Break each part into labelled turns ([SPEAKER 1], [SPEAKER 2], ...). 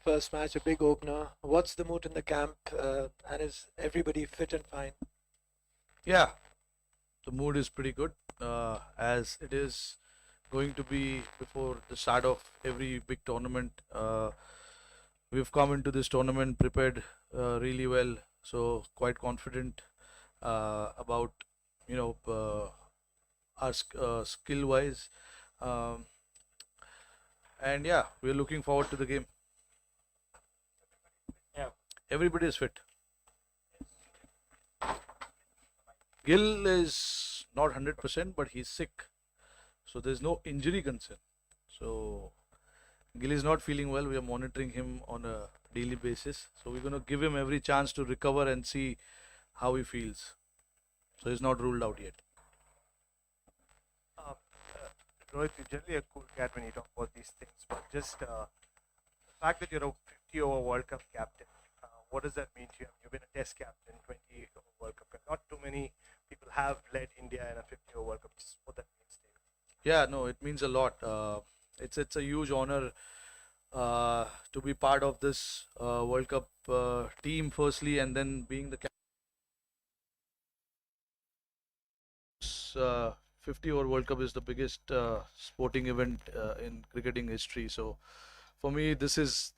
[SPEAKER 1] first match, a big opener. What's the mood in the camp, and is everybody fit and fine?
[SPEAKER 2] Yeah, the mood is pretty good as it is going to be before the start of every big tournament. We've come into this tournament prepared really well, so quite confident about you know our skill wise, um, and yeah, we're looking forward to the game.
[SPEAKER 1] Yeah.
[SPEAKER 2] Everybody is fit. Gill is not 100%, but he's sick, so there's no injury concern. So Gill is not feeling well. We are monitoring him on a daily basis. So we're going to give him every chance to recover and see how he feels. So he's not ruled out yet.
[SPEAKER 3] Uh, Rohit, you're generally a cool cat when you talk about these things, but just the fact that you're a 50 over World Cup captain, what does that mean to you? You've been a Test captain, 20 over World Cup. Not too many people have led India in a 50 over World Cup. Just what that means to you.
[SPEAKER 2] Yeah, no, it means a lot. It's a huge honor to be part of this World Cup team, firstly, and then being the captain. 50 over World Cup is the biggest sporting event in cricketing history. So for me, this is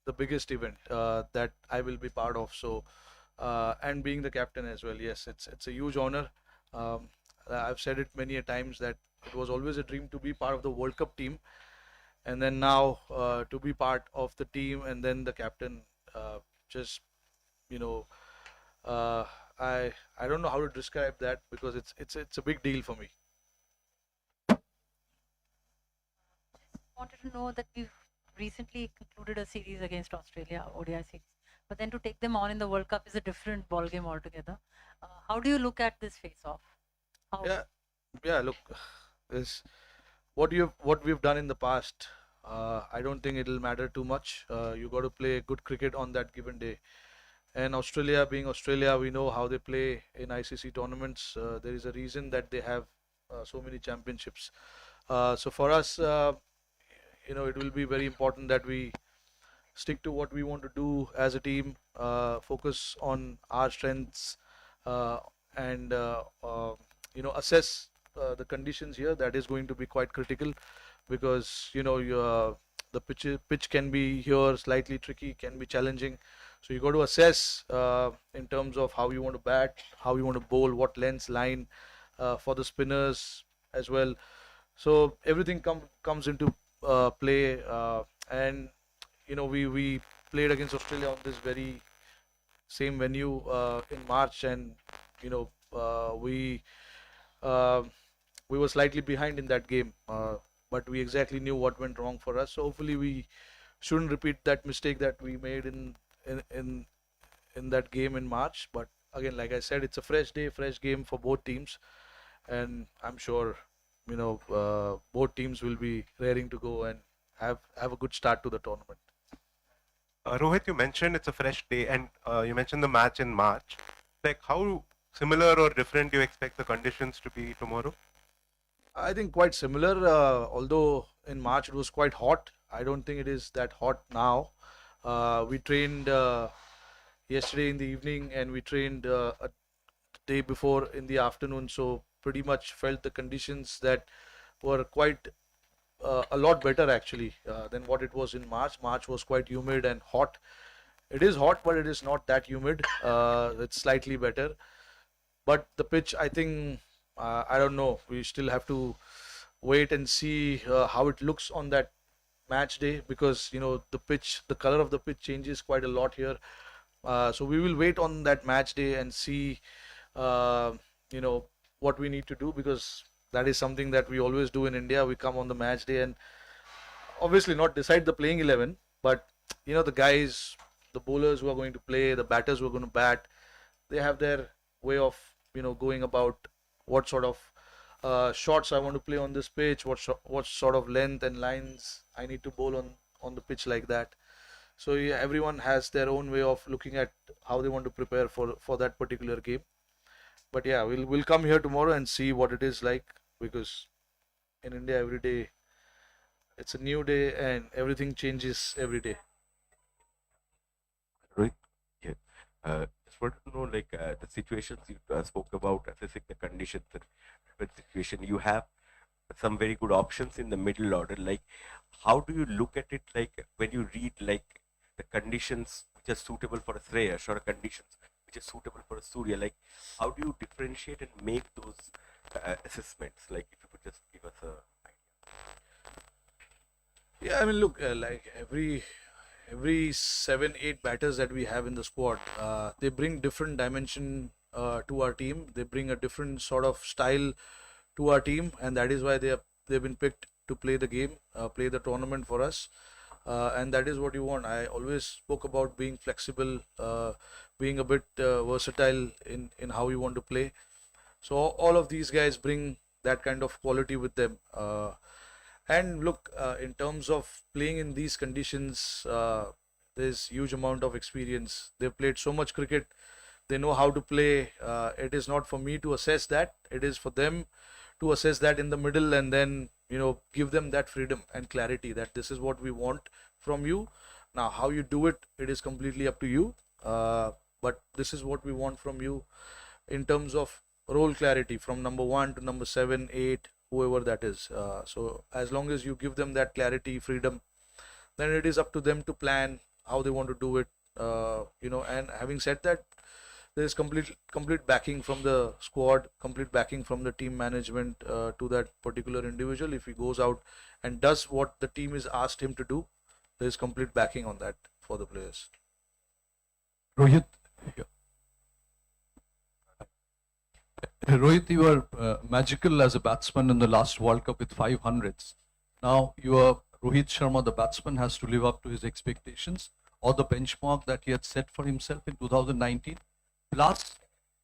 [SPEAKER 2] the biggest event that I will be part of. So, and being the captain as well, yes, it's a huge honor. Um, I've said it many a times that it was always a dream to be part of the World Cup team, and then now to be part of the team and then the captain. Just you know, uh, I don't know how to describe that because it's a big deal for me.
[SPEAKER 4] Wanted to know that we've recently concluded a series against Australia, ODI series, but then to take them on in the World Cup is a different ballgame altogether. How do you look at this face-off? How?
[SPEAKER 2] Yeah, yeah. Look, this what we've done in the past. I don't think it'll matter too much. You got to play good cricket on that given day. And Australia, being Australia, we know how they play in ICC tournaments. There is a reason that they have so many championships. So for us, it will be very important that we stick to what we want to do as a team, focus on our strengths, uh, and assess the conditions here. That is going to be quite critical because the pitch can be here slightly tricky, can be challenging. So you got to assess in terms of how you want to bat, how you want to bowl, what length, line for the spinners as well. So everything comes into play, and we played against Australia on this very same venue in March, and you know uh, we were slightly behind in that game, but we exactly knew what went wrong for us. So hopefully we shouldn't repeat that mistake that we made in in, in that game in March. But again, like I said, it's a fresh day, fresh game for both teams, and I'm sure both teams will be raring to go and have a good start to the tournament.
[SPEAKER 3] Rohit, you mentioned it's a fresh day, and you mentioned the match in March. Like, how similar or different do you expect the conditions to be tomorrow?
[SPEAKER 2] I think quite similar, although in March it was quite hot. I don't think it is that hot now. We trained yesterday in the evening and we trained a day before in the afternoon, so pretty much felt the conditions that were quite a lot better actually than what it was in March. March was quite humid and hot. It is hot, but it is not that humid. It's slightly better. But the pitch, I think, I don't know. We still have to wait and see how it looks on that match day because the pitch, the color of the pitch changes quite a lot here. So we will wait on that match day and see, uh, you know, what we need to do because that is something that we always do in India. We come on the match day and obviously not decide the playing 11, but the guys, the bowlers who are going to play, the batters who are going to bat, they have their way of going about what sort of shots I want to play on this pitch, what sort of length and lines I need to bowl on the pitch like that. So yeah, everyone has their own way of looking at how they want to prepare for that particular game. But yeah, we'll come here tomorrow and see what it is like because in India every day it's a new day and everything changes every day.
[SPEAKER 5] Rohit, yeah. Just wanted to know, like, the situations you spoke about, assessing the conditions and different situation. You have some very good options in the middle order. Like, how do you look at it? Like, when you read like the conditions which are suitable for a Shreyas or conditions which are suitable for a Surya. Like, how do you differentiate and make those assessments? Like, if you could just give us a
[SPEAKER 2] Yeah, I mean, look, like every 7, 8 batters that we have in the squad, they bring different dimension to our team. They bring a different sort of style to our team, and that is why they've been picked to play the game, play the tournament for us. And that is what you want. I always spoke about being flexible, being a bit versatile in how you want to play. So all of these guys bring that kind of quality with them. And look, in terms of playing in these conditions, there's huge amount of experience. They've played so much cricket. They know how to play. It is not for me to assess that. It is for them to assess that in the middle, and then give them that freedom and clarity that this is what we want from you. Now, how you do it, it is completely up to you. But this is what we want from you in terms of role clarity from number 1 to number 7, 8, whoever that is. So as long as you give them that clarity, freedom, then it is up to them to plan how they want to do it. And having said that, there is complete backing from the squad, complete backing from the team management to that particular individual. If he goes out and does what the team is asked him to do, there is complete backing on that for the players.
[SPEAKER 6] Rohit, Rohit, you were magical as a batsman in the last World Cup with 500s. Now your Rohit Sharma, the batsman, has to live up to his expectations or the benchmark that he had set for himself in 2019, plus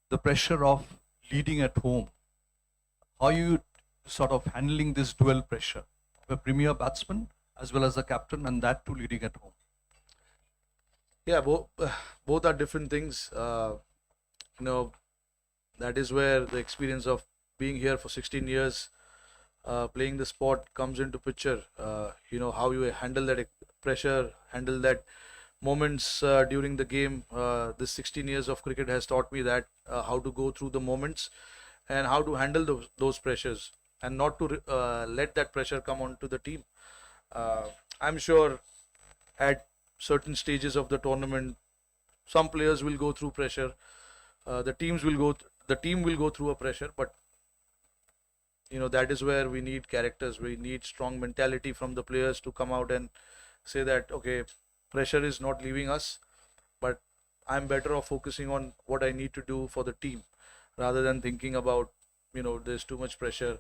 [SPEAKER 6] the pressure of leading at home. How are you sort of handling this dual pressure of a premier batsman as well as the captain, and that too leading at home?
[SPEAKER 2] Yeah, both are different things. That is where the experience of being here for 16 years, playing the sport comes into picture. How you handle that pressure, handle that moments during the game. This 16 years of cricket has taught me that how to go through the moments and how to handle those pressures and not to let that pressure come onto the team. I'm sure at certain stages of the tournament, some players will go through pressure. The team will go through a pressure, but that is where we need characters. We need strong mentality from the players to come out and say that, okay, pressure is not leaving us, but I'm better off focusing on what I need to do for the team rather than thinking about, there's too much pressure.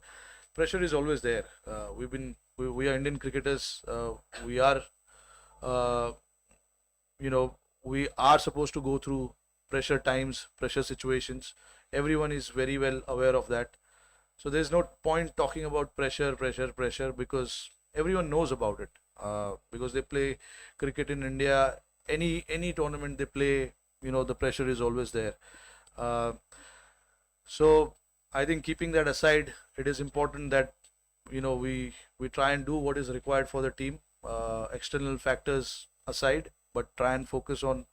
[SPEAKER 2] Pressure is always there. We are Indian cricketers. We are supposed to go through pressure times, pressure situations. Everyone is very well aware of that. So there's no point talking about pressure, because everyone knows about it. Because they play cricket in India, any tournament they play, the pressure is always there. So I think keeping that aside, it is important that we try and do what is required for the team, external factors aside, but try and focus on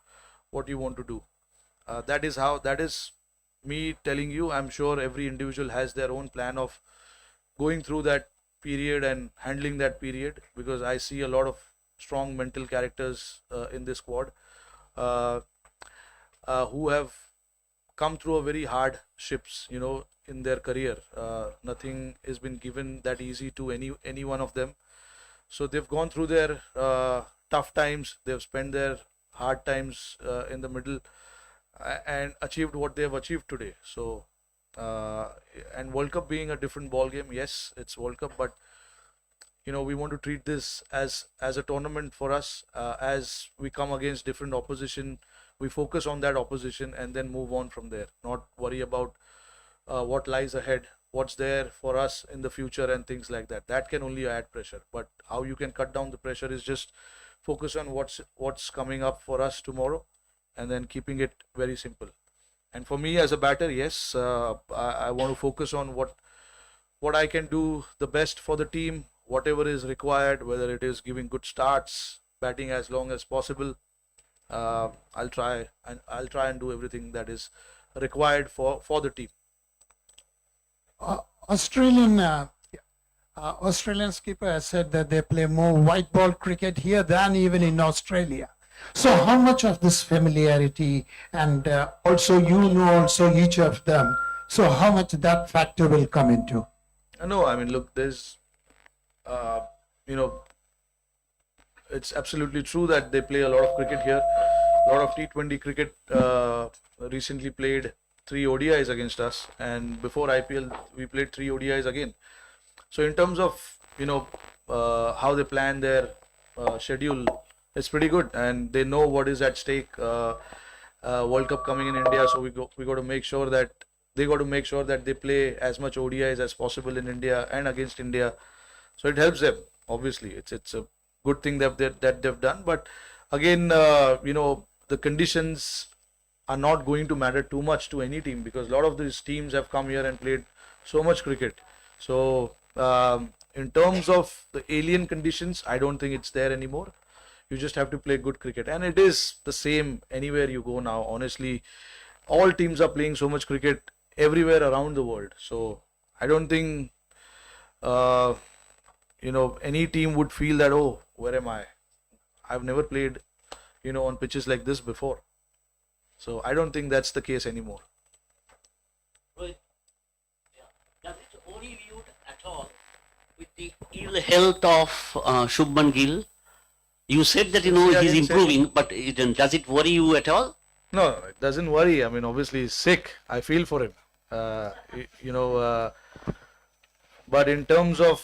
[SPEAKER 2] what you want to do. That is me telling you. I'm sure every individual has their own plan of going through that period and handling that period, because I see a lot of strong mental characters in this squad who have come through a very hard ships in their career. Nothing has been given that easy to any one of them. So they've gone through their tough times, they've spent their hard times in the middle and achieved what they have achieved today. So and World Cup being a different ball game, yes, it's World Cup, but we want to treat this as a tournament for us. As we come against different opposition, we focus on that opposition and then move on from there, not worry about what lies ahead, what's there for us in the future and things like that. That can only add pressure, but how you can cut down the pressure is just focus on what's coming up for us tomorrow and then keeping it very simple. And for me as a batter, yes, I want to focus on what I can do the best for the team, whatever is required, whether it is giving good starts, batting as long as possible. I'll try and do everything that is required for the team.
[SPEAKER 7] Australian Australian skipper has said that they play more white ball cricket here than even in Australia. So how much of this familiarity, and also also each of them, so how much that factor will come into?
[SPEAKER 2] No, I mean, look, there's, you know, it's absolutely true that they play a lot of cricket here. A lot of T20 cricket. Recently played 3 ODIs against us, and before IPL we played 3 ODIs again. So in terms of how they plan their schedule, it's pretty good, and they know what is at stake. World Cup coming in India, so we got to make sure that they play as much ODIs as possible in India and against India. So it helps them. Obviously, it's a good thing that they've done. But again, the conditions are not going to matter too much to any team, because a lot of these teams have come here and played so much cricket. So in terms of the alien conditions, I don't think it's there anymore. You just have to play good cricket, and it is the same anywhere you go now. Honestly, all teams are playing so much cricket everywhere around the world. So I don't think any team would feel that, oh, where am I? I've never played on pitches like this before. So I don't think that's the case anymore.
[SPEAKER 8] Rohit, does it worry you at all with the ill health of Shubman Gill? You said that he's improving, but does it worry you at all?
[SPEAKER 2] No, it doesn't worry. I mean, obviously he's sick. I feel for him. But in terms of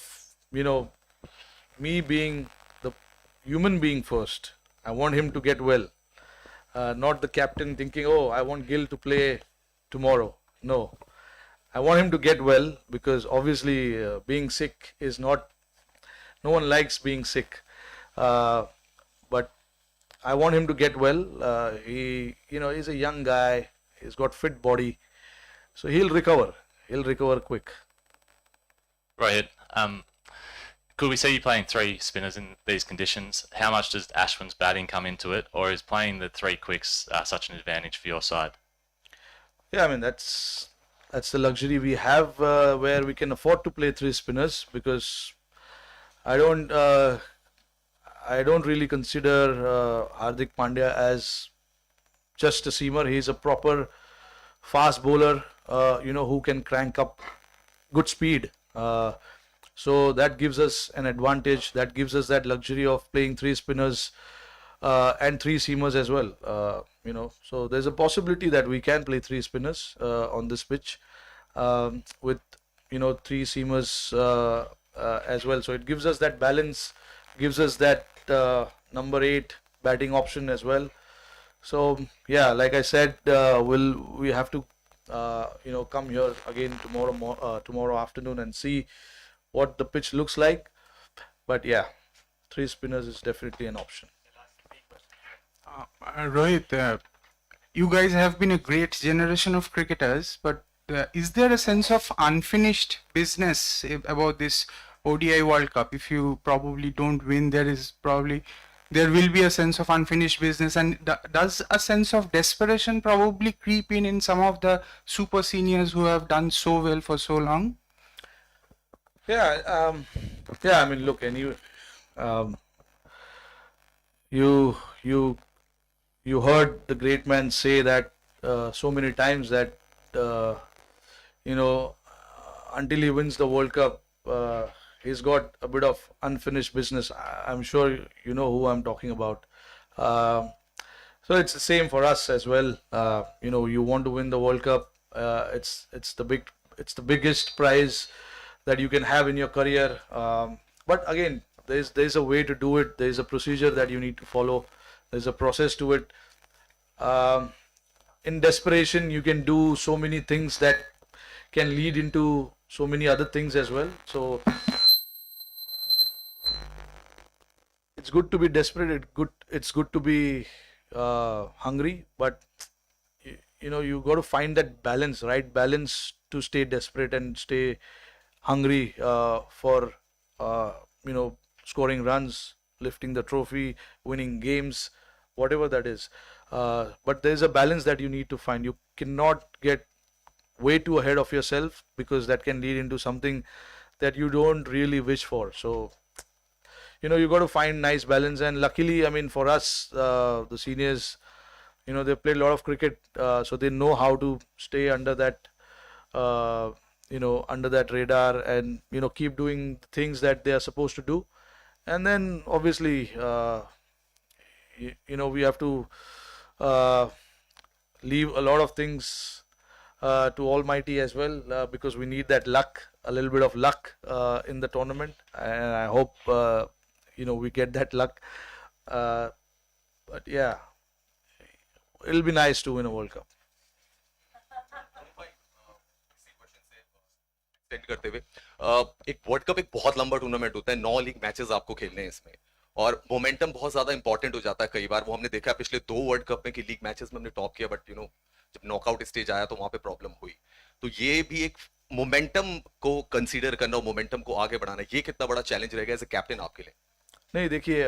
[SPEAKER 2] me being the human being first, I want him to get well. Not the captain thinking, oh, I want Gill to play tomorrow. No, I want him to get well, because obviously being sick is not, no one likes being sick. But I want him to get well. He's a young guy. He's got fit body. So he'll recover. He'll recover quick.
[SPEAKER 9] Rohit, could we see you playing 3 spinners in these conditions? How much does Ashwin's batting come into it, or is playing the 3 quicks such an advantage for your side?
[SPEAKER 2] Yeah, I mean, that's the luxury we have, where we can afford to play 3 spinners, because I don't really consider Hardik Pandya as just a seamer. He's a proper fast bowler, who can crank up good speed. So that gives us an advantage. That gives us that luxury of playing 3 spinners and 3 seamers as well. So there's a possibility that we can play 3 spinners on this pitch with 3 seamers as well. So it gives us that balance, gives us that number 8 batting option as well. So yeah, like I said, we have to come here again tomorrow afternoon and see what the pitch looks like. But yeah, 3 spinners is definitely an option.
[SPEAKER 10] Rohit, you guys have been a great generation of cricketers, but is there a sense of unfinished business about this ODI World Cup? If you probably don't win, there will be a sense of unfinished business, and does a sense of desperation probably creep in some of the super seniors who have done so well for so long?
[SPEAKER 2] Yeah, I mean, look, you heard the great man say that so many times that until he wins the World Cup, he's got a bit of unfinished business. I'm sure you know who I'm talking about. So it's the same for us as well. You want to win the World Cup. It's the biggest prize that you can have in your career. But again, there's a way to do it. There's a procedure that you need to follow. There's a process to it. In desperation, you can do so many things that can lead into so many other things as well. So it's good to be desperate. It's good to be hungry. But you got to find that balance, right? Balance to stay desperate and stay hungry for scoring runs, lifting the trophy, winning games, whatever that is. But there's a balance that you need to find. You cannot get way too ahead of yourself, because that can lead into something that you don't really wish for. So, you got to find nice balance. And luckily, I mean, for us, the seniors, they played a lot of cricket, so they know how to stay under that, under that radar, and keep doing things that they are supposed to do. And then obviously, we have to leave a lot of things to Almighty as well, because we need that luck, a little bit of luck in the tournament, and I hope we get that luck. But yeah, it'll be nice to win a World Cup.
[SPEAKER 11] Extend करते हुए एक world cup एक बहुत लंबा tournament होता है, 9 league matches आपको खेलने हैं इसमें, और मोमेंटम बहुत ज्यादा इंपॉर्टेंट हो जाता है कई बार। वो हमने देखा पिछले 2 वर्ल्ड कप में कि लीग मैचेस में हमने टॉप किया, बट जब नॉकआउट स्टेज आया तो वहां पे प्रॉब्लम हुई। तो ये भी एक मोमेंटम को कंसीडर करना और मोमेंटम को आगे बढ़ाना, ये कितना बड़ा चैलेंज रहेगा एज ए कैप्टन आपके लिए?
[SPEAKER 2] नहीं, देखिए,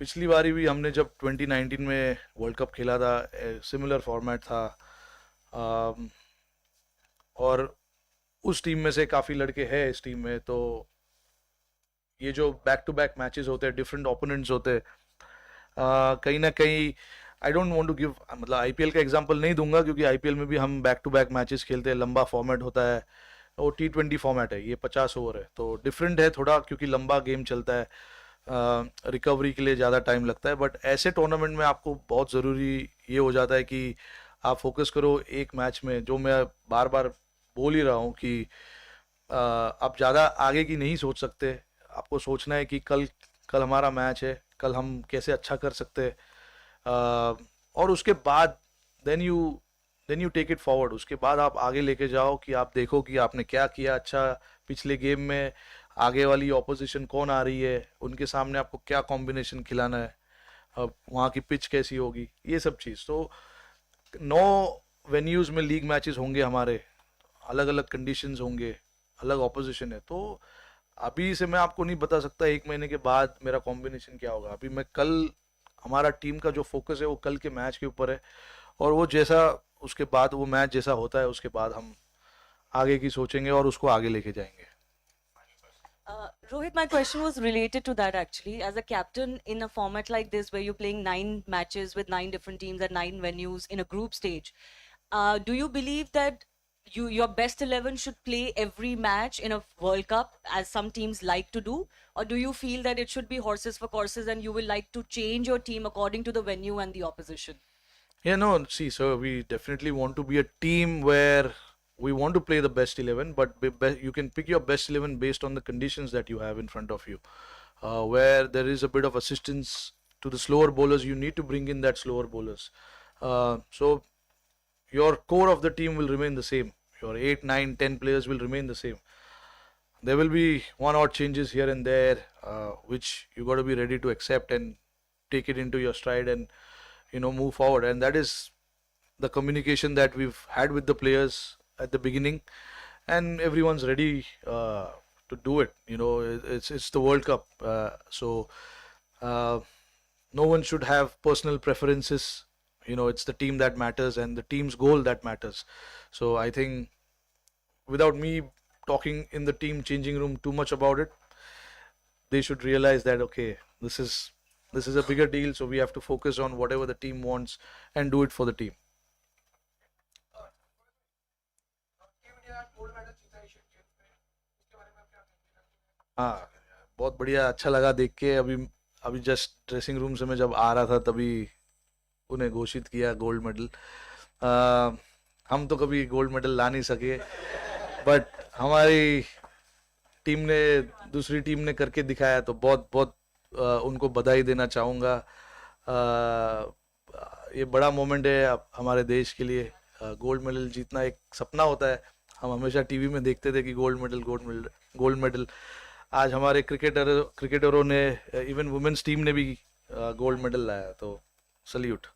[SPEAKER 2] पिछली बारी भी हमने जब 2019 में वर्ल्ड कप खेला था, सिमिलर फॉर्मेट था, और उस टीम में से काफ़ी लड़के हैं इस टीम में। तो ये जो बैक टू बैक मैचेस होते हैं, डिफरेंट ओपोनेंट्स होते हैं, कहीं ना कहीं I don't want to give, मतलब आईपीएल का एग्जांपल नहीं दूंगा, क्योंकि आईपीएल में भी हम बैक टू बैक मैचेस खेलते हैं, लंबा फॉर्मेट होता है, वो T20 फॉर्मेट है, ये 50 ओवर है, तो डिफरेंट है थोड़ा, क्योंकि लंबा गेम चलता है, रिकवरी के लिए ज़्यादा टाइम लगता है। बट ऐसे टूर्नामेंट में आपको बहुत ज़रूरी ये हो जाता है कि आप फोकस करो एक मैच में, जो मैं बार बार बोल ही रहा हूँ कि आप ज़्यादा आगे की नहीं सोच सकते, आपको सोचना है कि कल हमारा मैच है, कल हम कैसे अच्छा कर सकते हैं, और उसके बाद then you take it forward. उसके बाद आप आगे लेके जाओ कि आप देखो कि आपने क्या किया अच्छा पिछले गेम में, आगे वाली ऑपोजिशन कौन आ रही है, उनके सामने आपको क्या कॉम्बिनेशन खिलाना है, वहाँ की पिच कैसी होगी, ये सब चीज़। तो 9 वेन्यूज़ में लीग मैचेस होंगे हमारे, अलग अलग कंडीशंस होंगे, अलग ऑपोजिशन है, तो अभी से मैं आपको नहीं बता सकता 1 महीने के बाद मेरा कॉम्बिनेशन क्या होगा। अभी मैं कल, हमारा टीम का जो फोकस है वो कल के मैच के ऊपर है, और वो जैसा उसके बाद वो मैच जैसा होता है, उसके बाद हम आगे की सोचेंगे और उसको आगे लेके जाएंगे।
[SPEAKER 12] Rohit, my question was related to that actually. As a captain in a format like this, where you're playing 9 matches with 9 different teams at 9 venues in a group stage, do you believe that your best 11 should play every match in a World Cup, as some teams like to do, or do you feel that it should be horses for courses and you will like to change your team according to the venue and the opposition?
[SPEAKER 2] Yeah, no, see, so we definitely want to be a team where we want to play the best 11, but you can pick your best 11 based on the conditions that you have in front of you. Where there is a bit of assistance to the slower bowlers, you need to bring in that slower bowlers. So your core of the team will remain the same. Your 8, 9, 10 players will remain the same. There will be one odd changes here and there, which you got to be ready to accept and take it into your stride and move forward. And that is the communication that we've had with the players at the beginning, and everyone's ready to do it. It's the World Cup, so no one should have personal preferences. It's the team that matters and the team's goal that matters. So I think, without me talking in the team changing room too much about it, they should realize that, okay, this is a bigger deal, so we have to focus on whatever the team wants and do it for the team. हाँ, बहुत बढ़िया, अच्छा लगा देख के। अभी just dressing room से मैं जब आ रहा था, तभी उन्हें घोषित किया गोल्ड मेडल। हम तो कभी गोल्ड मेडल ला नहीं सके, बट हमारी टीम ने, दूसरी टीम ने करके दिखाया, तो बहुत बहुत उनको बधाई देना चाहूँगा। ये बड़ा मोमेंट है हमारे देश के लिए। गोल्ड मेडल जीतना एक सपना होता है, हम हमेशा टीवी में देखते थे कि गोल्ड मेडल। आज हमारे क्रिकेटरों ने, इवन वुमेन्स टीम ने भी गोल्ड मेडल लाया, तो सल्यूट।